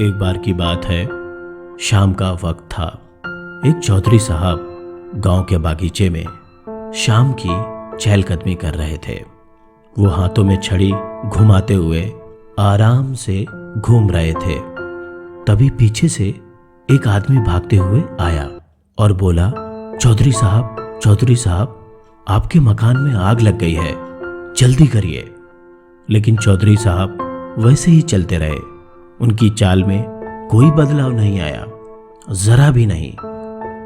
एक बार की बात है, शाम का वक्त था। एक चौधरी साहब गांव के बागीचे में शाम की चहलकदमी कर रहे थे। वो हाथों में छड़ी घुमाते हुए आराम से घूम रहे थे। तभी पीछे से एक आदमी भागते हुए आया और बोला, चौधरी साहब, आपके मकान में आग लग गई है, जल्दी करिए। लेकिन चौधरी साहब वैसे ही चलते रहे। उनकी चाल में कोई बदलाव नहीं आया, जरा भी नहीं।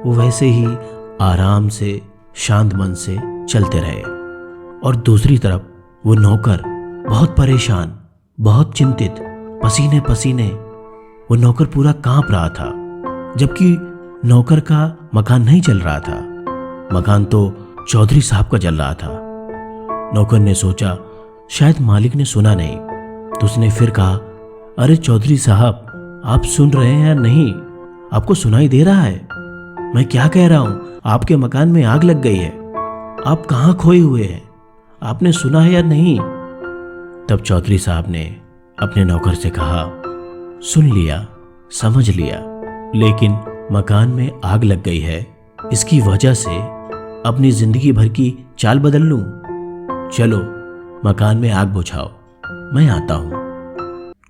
वो वैसे ही आराम से शांत मन से चलते रहे। और दूसरी तरफ वो नौकर बहुत परेशान, बहुत चिंतित, पसीने पसीने। वो नौकर पूरा कांप रहा था, जबकि नौकर का मकान नहीं जल रहा था। मकान तो चौधरी साहब का जल रहा था। नौकर ने सोचा शायद मालिक ने सुना नहीं, तो उसने फिर कहा, अरे चौधरी साहब, आप सुन रहे हैं या नहीं? आपको सुनाई दे रहा है मैं क्या कह रहा हूं? आपके मकान में आग लग गई है। आप कहां खोए हुए हैं? आपने सुना है या नहीं? तब चौधरी साहब ने अपने नौकर से कहा, सुन लिया, समझ लिया, लेकिन मकान में आग लग गई है, इसकी वजह से अपनी जिंदगी भर की चाल बदल लूं? चलो मकान में आग बुझाओ, मैं आता हूं।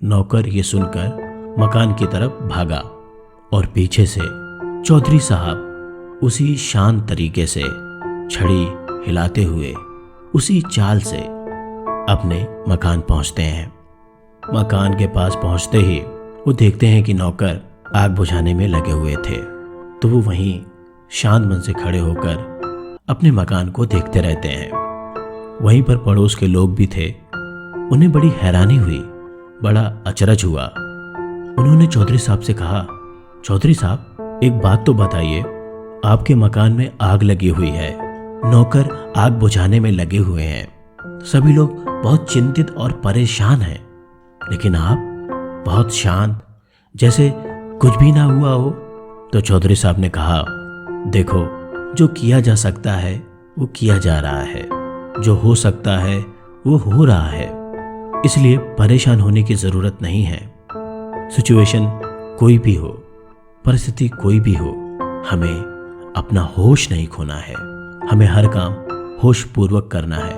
नौकर ये सुनकर मकान की तरफ भागा और पीछे से चौधरी साहब उसी शांत तरीके से छड़ी हिलाते हुए उसी चाल से अपने मकान पहुंचते हैं। मकान के पास पहुंचते ही वो देखते हैं कि नौकर आग बुझाने में लगे हुए थे। तो वो वहीं शांत मन से खड़े होकर अपने मकान को देखते रहते हैं। वहीं पर पड़ोस के लोग भी थे। उन्हें बड़ी हैरानी हुई, बड़ा अचरज हुआ। उन्होंने चौधरी साहब से कहा, चौधरी साहब, एक बात तो बताइए, आपके मकान में आग लगी हुई है, नौकर आग बुझाने में लगे हुए हैं, सभी लोग बहुत चिंतित और परेशान हैं, लेकिन आप बहुत शांत, जैसे कुछ भी ना हुआ हो। तो चौधरी साहब ने कहा, देखो, जो किया जा सकता है वो किया जा रहा है, जो हो सकता है वो हो रहा है, इसलिए परेशान होने की जरूरत नहीं है। सिचुएशन कोई भी हो, परिस्थिति कोई भी हो, हमें अपना होश नहीं खोना है। हमें हर काम होश पूर्वक करना है।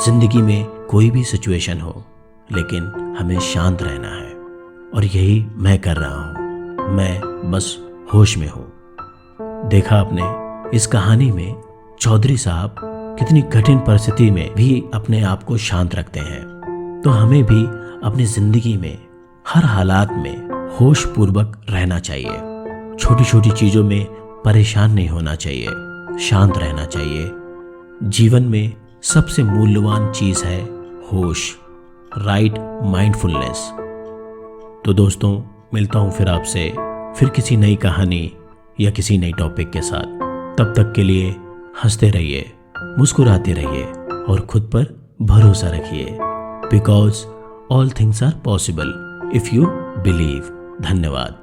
जिंदगी में कोई भी सिचुएशन हो, लेकिन हमें शांत रहना है। और यही मैं कर रहा हूं। मैं बस होश में हूं। देखा आपने, इस कहानी में चौधरी साहब कितनी कठिन परिस्थिति में भी अपने आप को शांत रखते हैं। तो हमें भी अपनी जिंदगी में हर हालात में होश पूर्वक रहना चाहिए। छोटी छोटी चीजों में परेशान नहीं होना चाहिए, शांत रहना चाहिए। जीवन में सबसे मूल्यवान चीज है होश, राइट माइंडफुलनेस। तो दोस्तों, मिलता हूं फिर आपसे फिर किसी नई कहानी या किसी नई टॉपिक के साथ। तब तक के लिए हंसते रहिए, मुस्कुराते रहिए और खुद पर भरोसा रखिए। Because all things are possible if you believe. धन्यवाद।